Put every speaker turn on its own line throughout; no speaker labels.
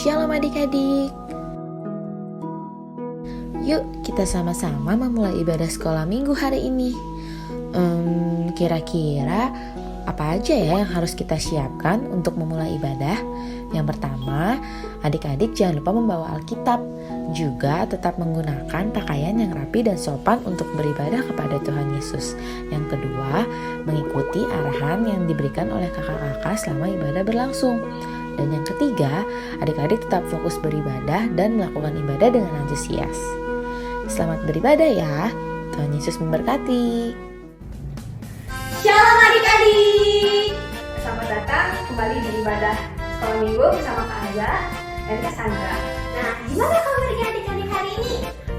Shalom adik-adik. Yuk kita sama-sama memulai ibadah sekolah minggu hari ini. Kira-kira apa aja ya yang harus kita siapkan untuk memulai ibadah? Yang pertama, adik-adik jangan lupa membawa Alkitab. Juga tetap menggunakan pakaian yang rapi dan sopan untuk beribadah kepada Tuhan Yesus. Yang kedua, mengikuti arahan yang diberikan oleh kakak-kakak selama ibadah berlangsung. Dan yang ketiga, adik-adik tetap fokus beribadah dan melakukan ibadah dengan antusias. Selamat beribadah ya. Tuhan Yesus memberkati.
Shalom adik-adik. Selamat datang kembali di ibadah sekolah minggu bersama Kak Aza dan Kak Sandra. Nah, gimana kabar adik-adik hari ini?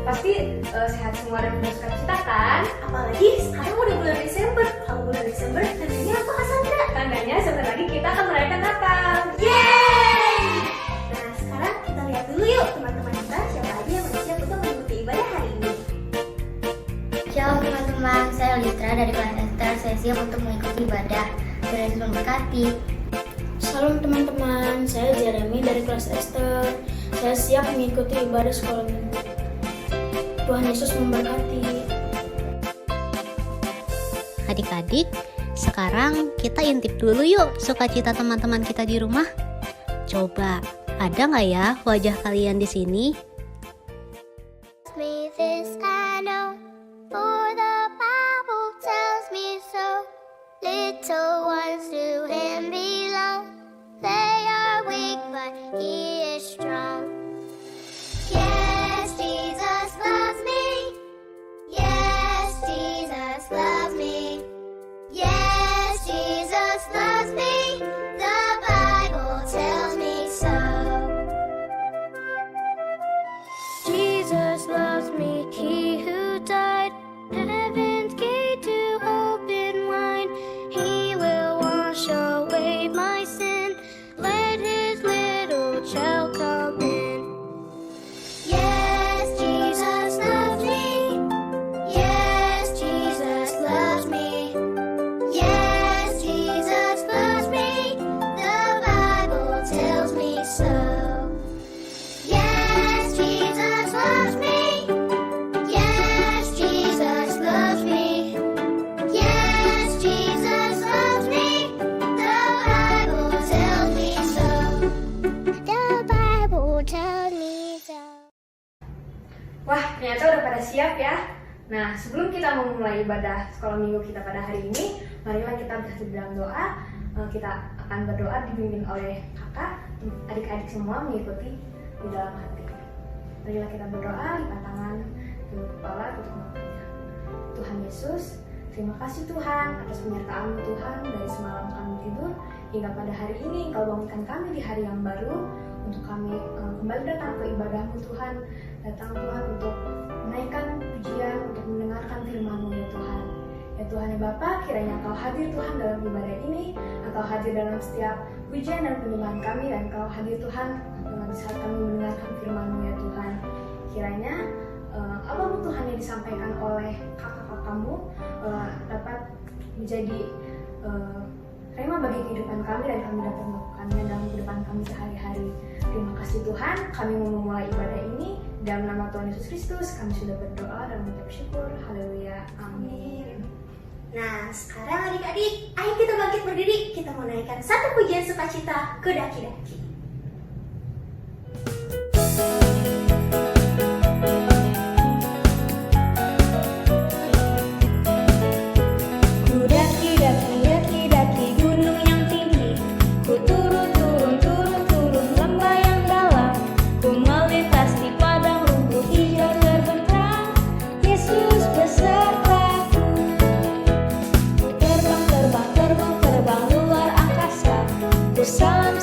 Pasti sehat semua dan penuh sukacita kan? Apalagi sekarang udah bulan Desember. Kalau bulan Desember tandanya apa Kak Sandra? Tandanya sebentar lagi kita akan merayakan Natal. Yeay! Nah, sekarang kita lihat dulu yuk teman-teman kita siapa aja yang bersiap untuk mengikuti ibadah hari ini.
Shalom teman-teman, saya Litra dari kelas Esther. Saya siap untuk mengikuti ibadah. Tuhan Yesus memberkati.
Shalom teman-teman, saya Jeremy dari kelas Esther. Saya siap mengikuti ibadah sekolah minggu. Tuhan Yesus memberkati.
Adik-adik, sekarang kita intip dulu yuk sukacita teman-teman kita di rumah. Coba, ada nggak ya wajah kalian di sini?
Me this I know, for the Bible tells me so. Little ones to Him belong. They are weak, but He is strong. Yes, Jesus loves me. Yes, Jesus loves me. Yes, Jesus loves me. The Bible tells me so. Jesus loves me, He who died, heaven's gate to open wide. He will wash away my sin, let His little child come in. Yes, Jesus loves me. Yes, Jesus loves me. Yes, Jesus loves me. The Bible tells me so. Yes, Jesus loves me. Yes, Jesus loves me. Yes, Jesus loves me. The Bible tells me so. The Bible tells me so.
Wah, ternyata udah pada siap ya. Nah, sebelum kita memulai ibadah sekolah minggu kita pada hari ini, marilah kita bersatu dalam doa. Kita akan berdoa dibimbing oleh kakak, adik-adik semua mengikuti di dalam hati. Marilah kita berdoa, lipat tangan, tunduk kepala, tutup matanya. Tuhan Yesus, terima kasih Tuhan atas penyertaan Tuhan dari semalam kami tidur hingga pada hari ini Engkau bangunkan kami di hari yang baru untuk kami kembali datang ke ibadah-Mu Tuhan. Datang Tuhan untuk menaikkan pujian, untuk mendengarkan firman-Mu ya Tuhan. Ya Tuhan ya Bapa, kiranya Engkau hadir Tuhan dalam ibadah ini, Engkau hadir dalam setiap pujian dan penyembahan kami, dan Engkau hadir Tuhan di saat kami mendengarkan firman-Mu ya Tuhan. Kiranya apa-apa Tuhan yang disampaikan oleh kakak-kakakmu dapat menjadi rema bagi kehidupan kami, dan kami dapat melakukannya dalam kehidupan kami sehari-hari. Terima kasih Tuhan, kami mau memulai ibadah ini dalam nama Tuhan Yesus Kristus. Kami sudah berdoa dan mengucap syukur. Haleluya, amin. Nah, sekarang adik-adik, ayo kita bangkit berdiri. Kita mau naikkan satu pujian sukacita ke daki-daki.
Daki-daki gunung yang tinggi. Ku turun lembah yang dalam. Ku melintas di padang rumput hijau terbentang. Yesus besertaku. Ku terbang luar angkasa. Ku salam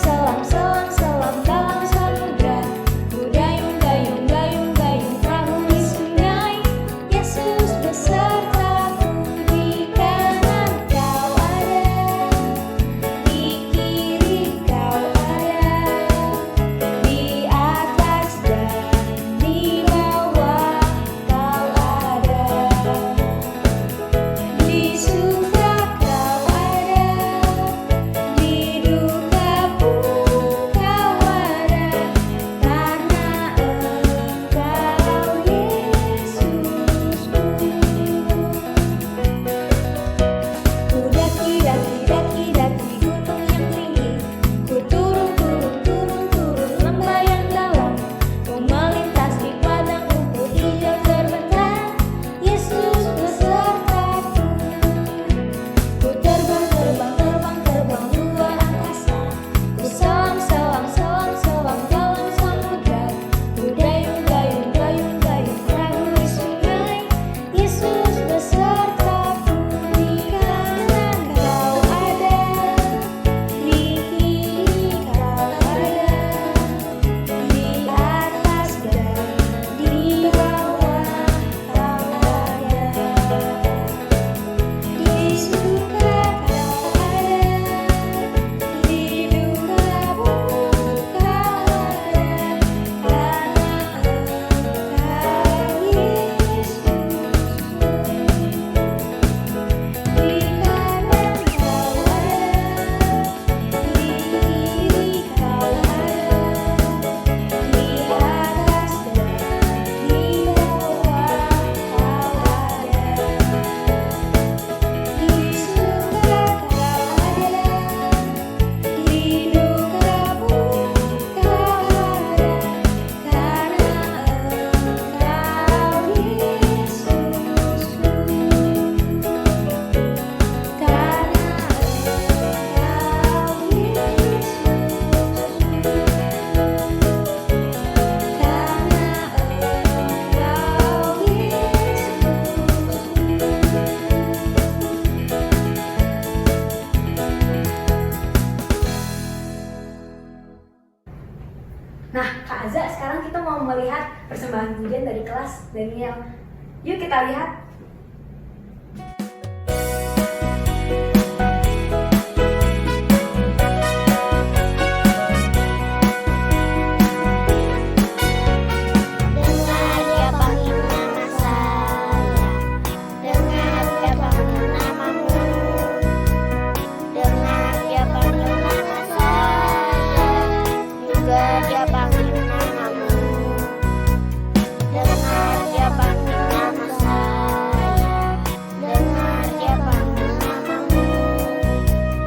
mau melihat persembahan pujian dari kelas Daniel. Yuk kita lihat.
Dengar dia panggil nama saya, dengar dia panggil namamu, dengar dia panggil nama saya, juga dia panggil namamu, dengar dia panggil nama saya, dengar dia panggil namamu,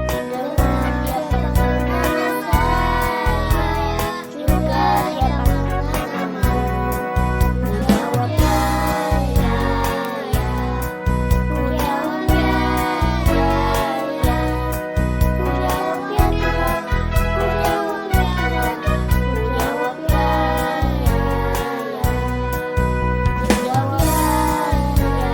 dengar dia panggil nama saya, juga dia panggil namamu. Jawab ya, ya, ya. Ku jawab ya, ya, ya. Ku jawab ya Tuhan, ku jawab ya Tuhan, ku jawab ya, ya, ya. Ku jawab ya, ya,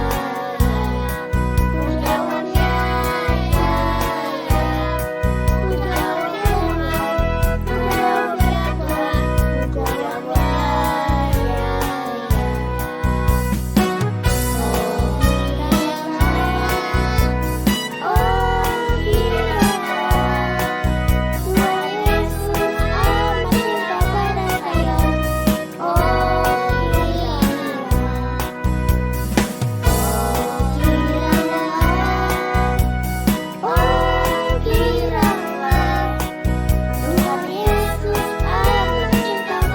ya.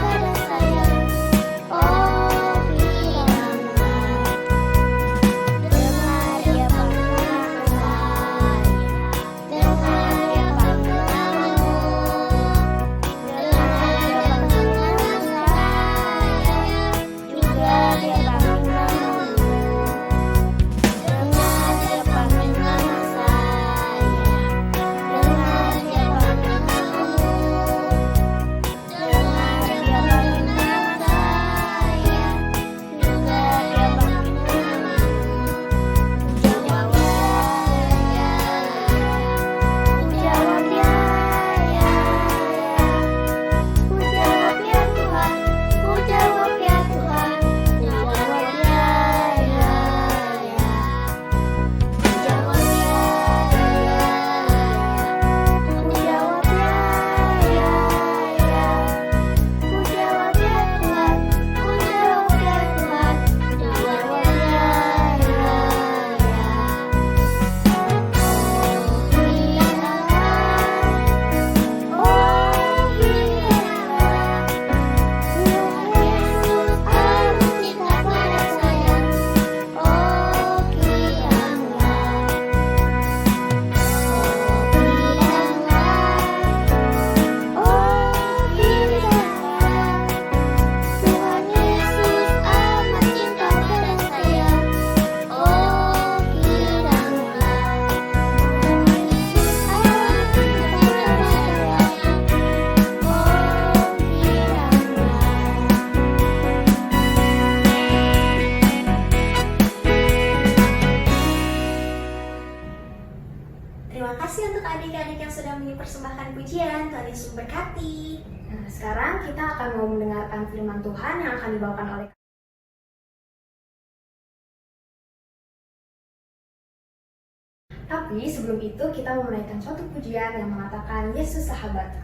Ku jawab ya, ya, ya. Ku jawab ya Tuhan, ku jawab ya Tuhan, ku jawab ya, ya, ya.
Terima kasih untuk adik-adik yang sudah mempersembahkan pujian. Tuhan Yesus memberkati. Nah, sekarang kita akan mau mendengarkan firman Tuhan yang akan dibawakan oleh. Tapi sebelum itu kita mau menaikkan suatu pujian yang mengatakan Yesus sahabatku.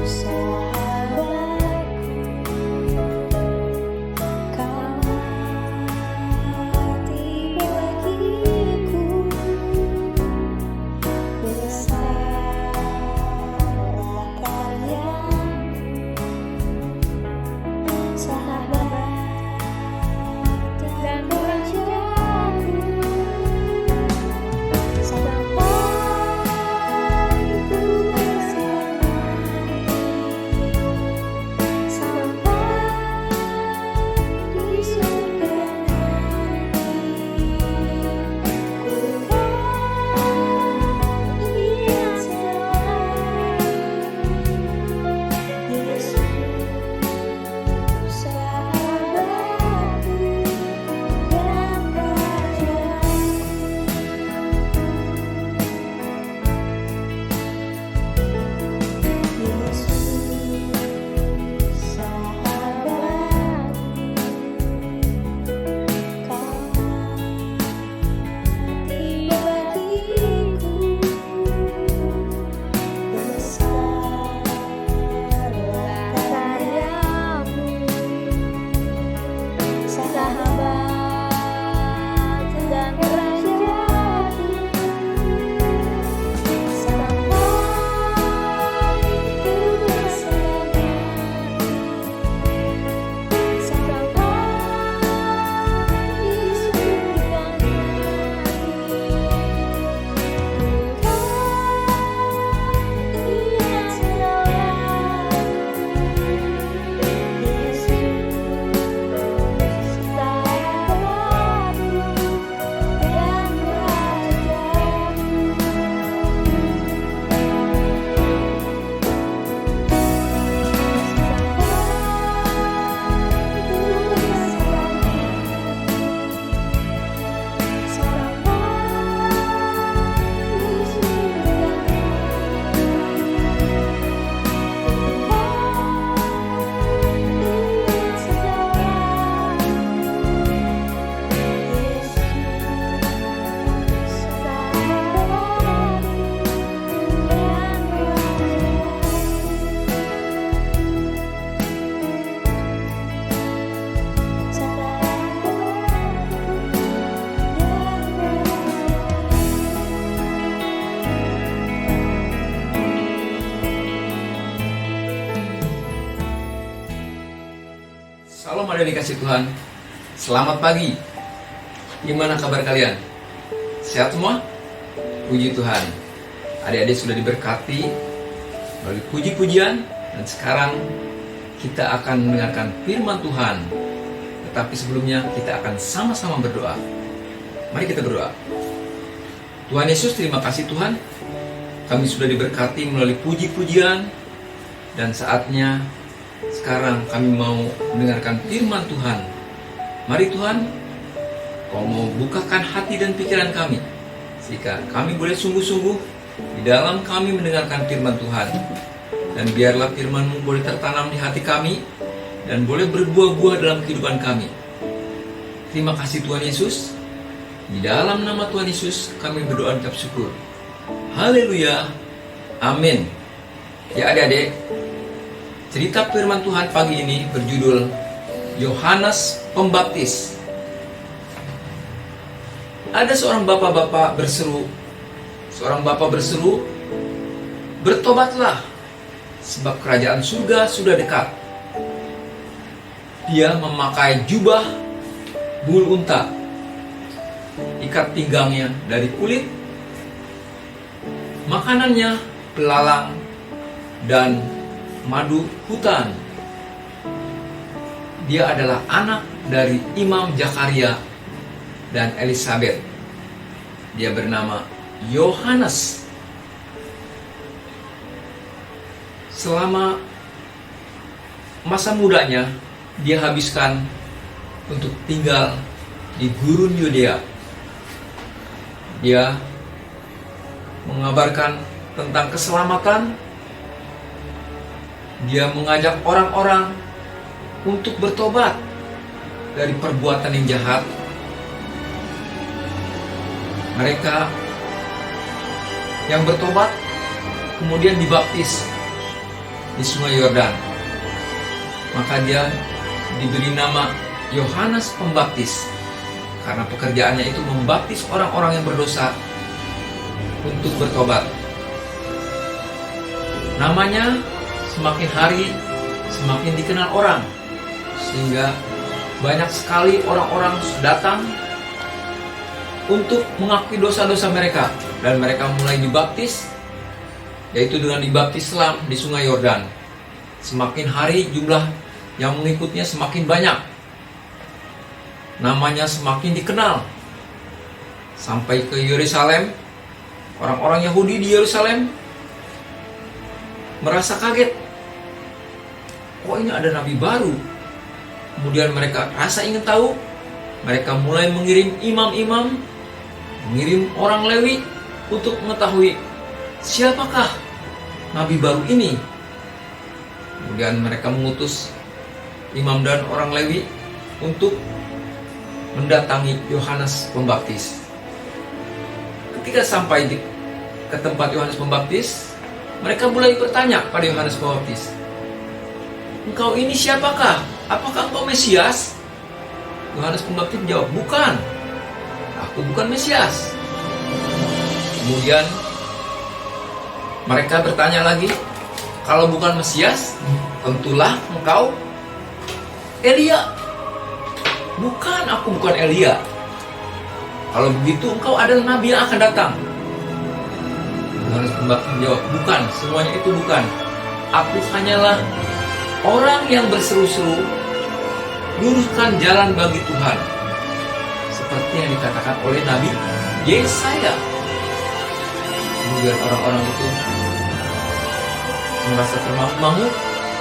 Sahabatku,
Salam ada dikasih Tuhan. Selamat pagi. Gimana kabar kalian? Sehat semua? Puji Tuhan. Adik-adik sudah diberkati melalui puji-pujian, dan sekarang kita akan mendengarkan firman Tuhan. Tetapi sebelumnya kita akan sama-sama berdoa. Mari kita berdoa. Tuhan Yesus, terima kasih Tuhan. Kami sudah diberkati melalui puji-pujian, dan saatnya sekarang kami mau mendengarkan firman Tuhan. Mari Tuhan, Kau mau bukakan hati dan pikiran kami, sehingga kami boleh sungguh-sungguh di dalam kami mendengarkan firman Tuhan. Dan biarlah firman-Mu boleh tertanam di hati kami, dan boleh berbuah-buah dalam kehidupan kami. Terima kasih Tuhan Yesus. Di dalam nama Tuhan Yesus kami berdoa dan ucap syukur. Haleluya. Amin. Ya adik-adik, cerita firman Tuhan pagi ini berjudul Yohanes Pembaptis. Ada seorang bapak berseru, bertobatlah, sebab kerajaan surga sudah dekat. Dia memakai jubah bulu unta, ikat pinggangnya dari kulit, makanannya belalang dan madu hutan. Dia adalah anak dari Imam Zakaria dan Elizabeth. Dia bernama Yohanes. Selama masa mudanya, dia habiskan untuk tinggal di gurun Yudea. Dia mengabarkan tentang keselamatan. Dia mengajak orang-orang untuk bertobat dari perbuatan yang jahat. Mereka yang bertobat kemudian dibaptis di Sungai Yordan. Maka dia diberi nama Yohanes Pembaptis, karena pekerjaannya itu membaptis orang-orang yang berdosa untuk bertobat. Namanya semakin hari semakin dikenal orang, sehingga banyak sekali orang-orang datang untuk mengakui dosa-dosa mereka, dan mereka mulai dibaptis, yaitu dengan dibaptis selam di Sungai Yordan. Semakin hari jumlah yang mengikutnya semakin banyak, namanya semakin dikenal, sampai ke Yerusalem. Orang-orang Yahudi di Yerusalem merasa kaget, kok ini ada nabi baru. Kemudian mereka rasa ingin tahu. Mereka mulai mengirim imam-imam, mengirim orang Lewi untuk mengetahui siapakah nabi baru ini. Kemudian mereka mengutus imam dan orang Lewi untuk mendatangi Yohanes Pembaptis. Ketika sampai ke tempat Yohanes Pembaptis, mereka mulai bertanya pada Yohanes Pembaptis, "Engkau ini siapakah? Apakah engkau Mesias?" Yohanes Pembaptis menjawab, "Bukan, aku bukan Mesias." Kemudian mereka bertanya lagi, "Kalau bukan Mesias, tentulah engkau Elia." "Bukan, aku bukan Elia." "Kalau begitu engkau adalah nabi yang akan datang." Yohanes Pembaptis menjawab, "Bukan, semuanya itu bukan. Aku hanyalah orang yang berseru-seru, luruskan jalan bagi Tuhan, seperti yang dikatakan oleh Nabi Yesaya." Kemudian orang-orang itu merasa termangu-mangu,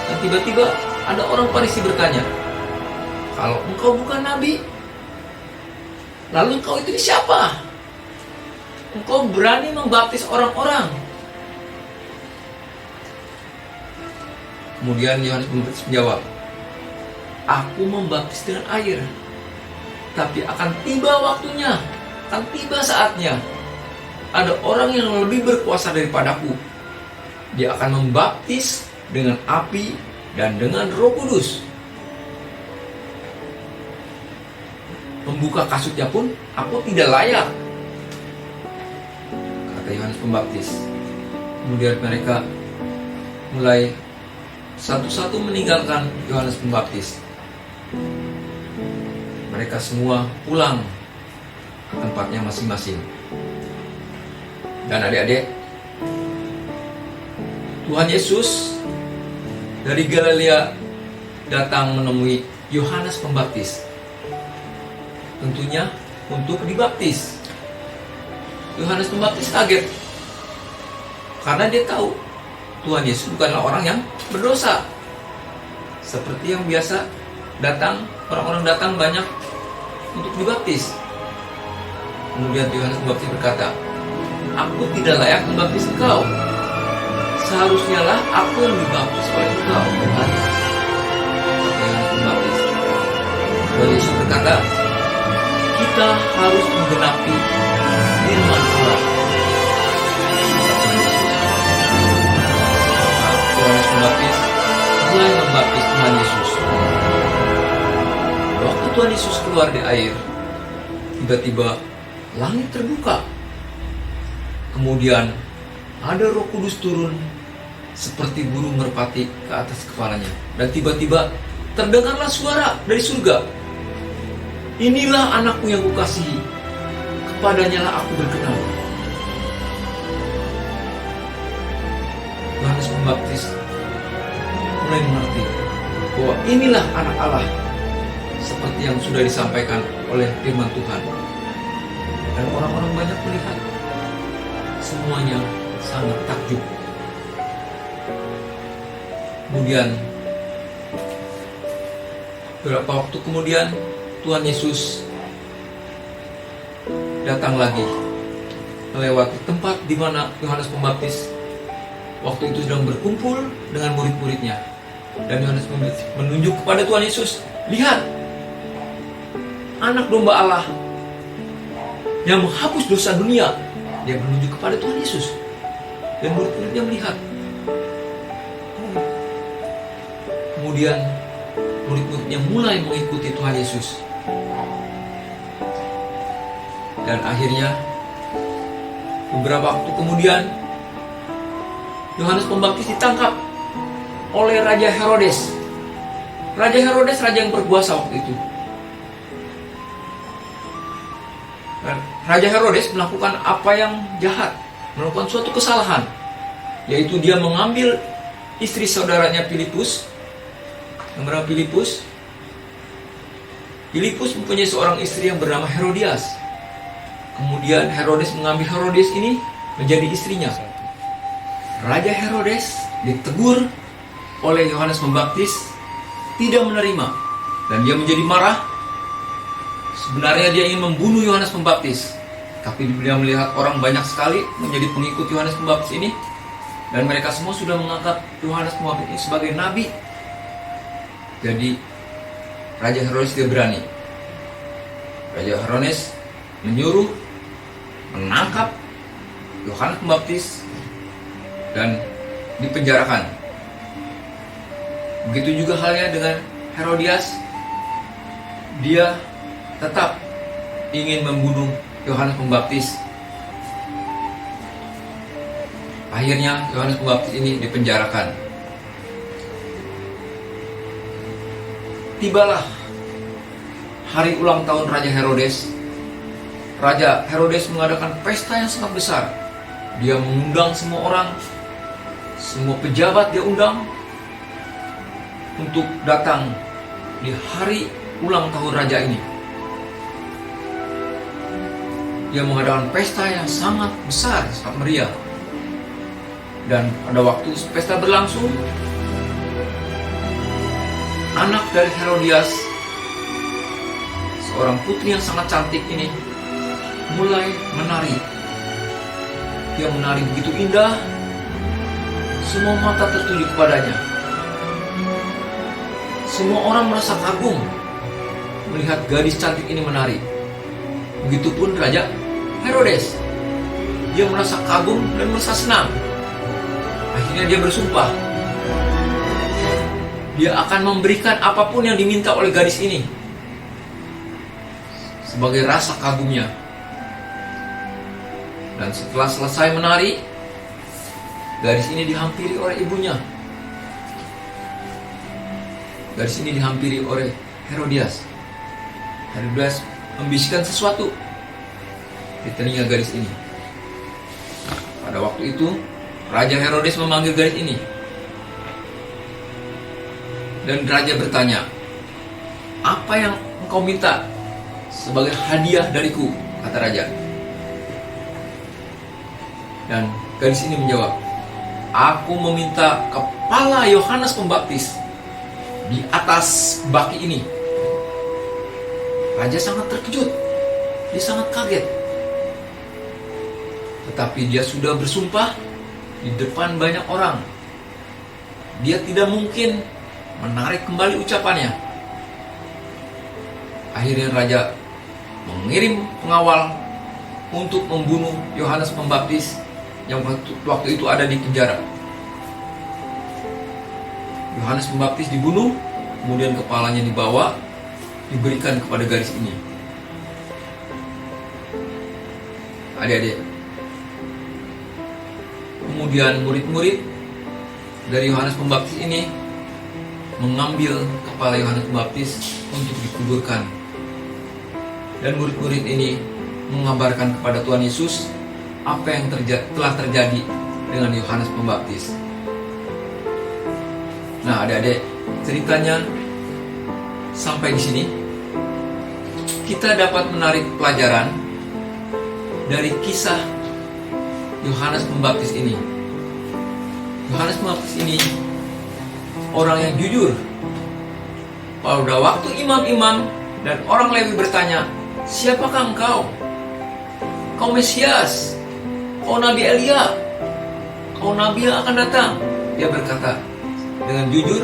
dan tiba-tiba ada orang Farisi bertanya, "Kalau engkau bukan nabi, lalu engkau itu siapa? Engkau berani membaptis orang-orang?" Kemudian Yohanes Pembaptis menjawab, "Aku membaptis dengan air, tapi akan tiba waktunya, akan tiba saatnya, ada orang yang lebih berkuasa daripadaku. Dia akan membaptis dengan api dan dengan Roh Kudus. Membuka kasutnya pun aku tidak layak," kata Yohanes Pembaptis. Kemudian mereka mulai satu-satu meninggalkan Yohanes Pembaptis. mereka semua pulang ke tempatnya masing-masing. Dan adik-adik, Tuhan Yesus dari Galilea datang menemui Yohanes Pembaptis, tentunya untuk dibaptis. Yohanes Pembaptis kaget karena dia tahu Tuhan Yesus bukanlah orang yang berdosa. Seperti yang biasa orang-orang datang banyak untuk dibaptis. Kemudian Yohanes Pembaptis berkata, "Aku tidak layak membaptis engkau. Seharusnya lah aku yang dibaptis oleh engkau, Tuhan." Yohanes Pembaptis. Tuhan Yesus berkata, "Kita harus menggenapi firman Allah." Yohanes Pembaptis mulai membaptis Tuhan Yesus. Waktu Tuhan Yesus keluar di air, tiba-tiba langit terbuka. Kemudian ada Roh Kudus turun seperti burung merpati ke atas kepalanya. Dan tiba-tiba terdengarlah suara dari surga, "Inilah anakku yang kukasihi, kepadanya lah aku berkenan." Yohanes Pembaptis mulai mengerti bahwa inilah anak Allah, seperti yang sudah disampaikan oleh firman Tuhan. Dan orang-orang banyak melihat, semuanya sangat takjub. Kemudian beberapa waktu kemudian Tuhan Yesus datang lagi melewati tempat di mana Yohanes Pembaptis waktu itu sedang berkumpul dengan murid-muridnya. Dan Yohanes Pembaptis menunjuk kepada Tuhan Yesus, "Lihat, anak domba Allah yang menghapus dosa dunia." Dia menunjuk kepada Tuhan Yesus. Dan murid-muridnya melihat. Kemudian murid-muridnya mulai mengikuti Tuhan Yesus. Dan akhirnya beberapa waktu kemudian Yohanes Pembaptis ditangkap oleh Raja Herodes. Raja Herodes raja yang berkuasa waktu itu. Raja Herodes melakukan apa yang jahat, melakukan suatu kesalahan, yaitu dia mengambil istri saudaranya Filipus. Yang bernama Filipus. Filipus mempunyai seorang istri yang bernama Herodias. Kemudian Herodes mengambil Herodias ini menjadi istrinya. Raja Herodes ditegur oleh Yohanes Pembaptis, tidak menerima, dan dia menjadi marah. Sebenarnya dia ingin membunuh Yohanes Pembaptis, tapi dia melihat orang banyak sekali menjadi pengikut Yohanes Pembaptis ini, dan mereka semua sudah menganggap Yohanes Pembaptis ini sebagai nabi. Jadi Raja Herodes tidak berani. Raja Herodes menyuruh menangkap Yohanes Pembaptis dan dipenjarakan. Begitu juga halnya dengan Herodias. Dia tetap ingin membunuh Yohanes Pembaptis. Akhirnya Yohanes Pembaptis ini dipenjarakan. Tibalah hari ulang tahun Raja Herodes. Raja Herodes mengadakan pesta yang sangat besar. Dia mengundang semua orang, semua pejabat dia undang untuk datang di hari ulang tahun raja ini. Dia mengadakan pesta yang sangat besar, sangat meriah. Dan pada waktu pesta berlangsung, anak dari Herodias, seorang putri yang sangat cantik ini, mulai menari. Dia menari begitu indah, semua mata tertuju kepadanya. Semua orang merasa kagum melihat gadis cantik ini menari. Begitupun Raja Herodes. Dia merasa kagum dan merasa senang. Akhirnya dia bersumpah, dia akan memberikan apapun yang diminta oleh gadis ini sebagai rasa kagumnya. Dan setelah selesai menari, gadis ini dihampiri oleh ibunya. Gadis ini dihampiri oleh Herodias. Herodias membisikkan sesuatu di telinga gadis ini. Pada waktu itu, Raja Herodes memanggil gadis ini. Dan raja bertanya, "Apa yang engkau minta sebagai hadiah dariku?" kata raja. Dan gadis ini menjawab, "Aku meminta kepala Yohanes Pembaptis di atas baki ini." Raja sangat terkejut. Dia sangat kaget. Tetapi dia sudah bersumpah di depan banyak orang. Dia tidak mungkin menarik kembali ucapannya. Akhirnya raja mengirim pengawal untuk membunuh Yohanes Pembaptis yang waktu itu ada di penjara. Yohanes Pembaptis dibunuh, kemudian kepalanya dibawa, diberikan kepada gadis ini. Adik-adik, kemudian murid-murid dari Yohanes Pembaptis ini mengambil kepala Yohanes Pembaptis untuk dikuburkan. Dan murid-murid ini mengabarkan kepada Tuhan Yesus apa yang telah terjadi dengan Yohanes Pembaptis. Nah, adik-adik, ceritanya sampai di sini. Kita dapat menarik pelajaran dari kisah Yohanes Pembaptis ini. Yohanes Pembaptis ini orang yang jujur. Pada waktu imam-imam dan orang Lewi bertanya, "Siapakah engkau? Kau Mesias, kau Nabi Elia, kau Nabi yang akan datang." Dia berkata dengan jujur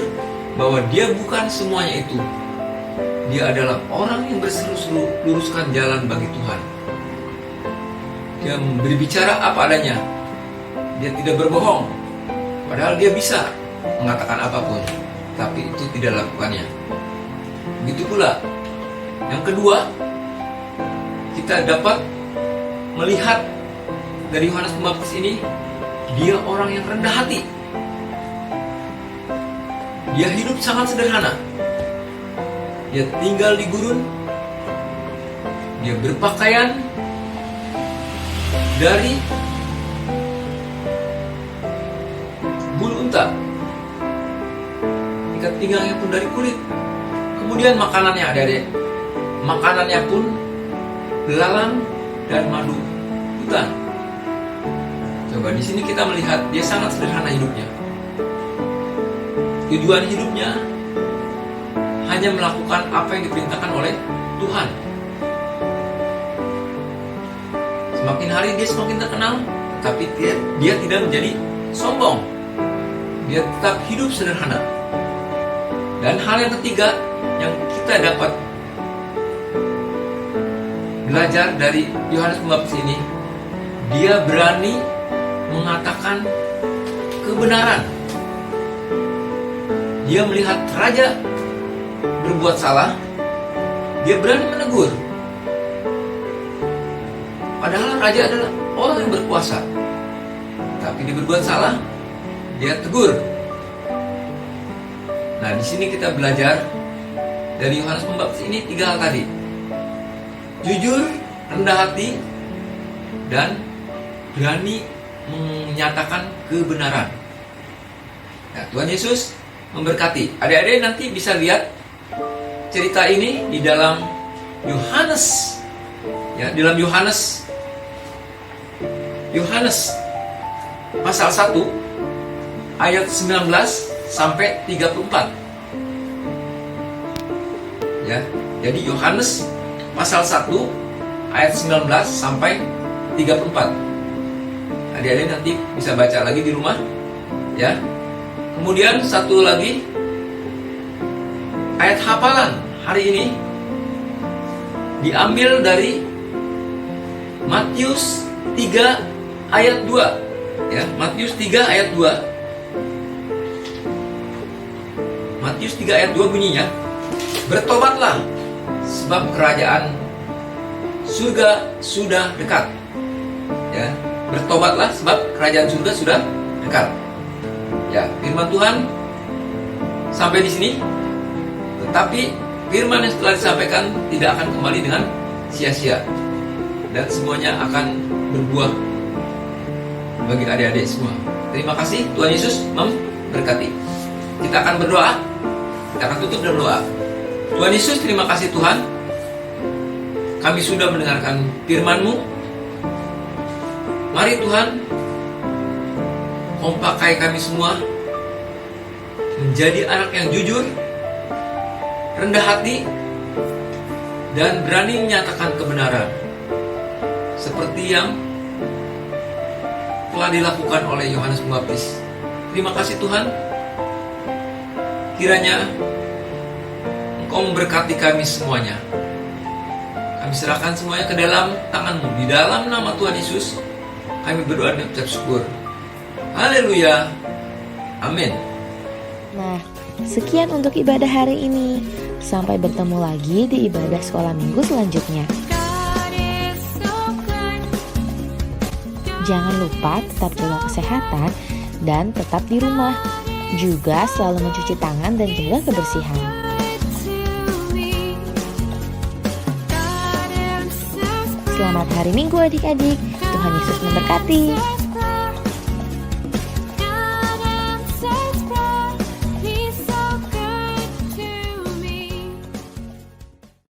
bahwa dia bukan semuanya itu. Dia adalah orang yang berseru-seru luruskan jalan bagi Tuhan. Dia berbicara apa adanya. Dia tidak berbohong. Padahal dia bisa mengatakan apapun, tapi itu tidak lakukannya. Begitu pula yang kedua, kita dapat melihat dari Yohanes Pembaptis ini, dia orang yang rendah hati. Dia hidup sangat sederhana. Dia tinggal di gurun. Dia berpakaian dari bulu unta. Ikat pinggangnya pun dari kulit. Kemudian makanannya, adik-adik, makanannya pun belalang dan madu hutan. Coba di sini kita melihat dia sangat sederhana hidupnya. Tujuan hidupnya hanya melakukan apa yang diperintahkan oleh Tuhan. Semakin hari dia semakin terkenal, tapi dia tidak menjadi sombong. Dia tetap hidup sederhana. Dan hal yang ketiga yang kita dapat belajar dari Yohanes Pembaptis ini, dia berani mengatakan kebenaran. Dia melihat raja berbuat salah, dia berani menegur. Padahal raja adalah orang yang berkuasa, tapi dia berbuat salah, dia tegur. Nah, di sini kita belajar dari Yohanes Pembaptis ini 3 hal tadi: jujur, rendah hati, dan berani menyatakan kebenaran. Nah, Tuhan Yesus memberkati. Adik-adik nanti bisa lihat cerita ini di dalam Yohanes, ya, di dalam Yohanes pasal 1 ayat 19 sampai 34. Ya, jadi Yohanes pasal 1 ayat 19 sampai 34. Adik-adik nanti bisa baca lagi di rumah, ya. Kemudian satu lagi ayat hafalan hari ini diambil dari Matius 3 ayat 2, ya. Matius 3 ayat 2. Matius 3 ayat 2 bunyinya, "Bertobatlah, sebab kerajaan surga sudah dekat." Ya, bertobatlah sebab kerajaan surga sudah dekat. Ya, firman Tuhan sampai di sini. Tetapi firman yang telah disampaikan tidak akan kembali dengan sia-sia, dan semuanya akan berbuah bagi adik-adik semua. Terima kasih, Tuhan Yesus memberkati. Kita akan berdoa. Kita akan tutup dengan doa. Tuhan Yesus, terima kasih Tuhan, kami sudah mendengarkan firman-Mu. Mari Tuhan, Kau pakai kami semua menjadi anak yang jujur, rendah hati, dan berani menyatakan kebenaran, seperti yang telah dilakukan oleh Yohanes Pembaptis. Terima kasih Tuhan, kiranya Engkau memberkati kami semuanya. Kami serahkan semuanya ke dalam tangan-Mu. Di dalam nama Tuhan Yesus kami berdoa dan ucap syukur. Haleluya. Amin.
Nah, sekian untuk ibadah hari ini. Sampai bertemu lagi di ibadah sekolah minggu selanjutnya. Jangan lupa tetap jaga kesehatan dan tetap di rumah. Juga selalu mencuci tangan dan jaga kebersihan. Selamat hari Minggu adik-adik. Tuhan Yesus memberkati.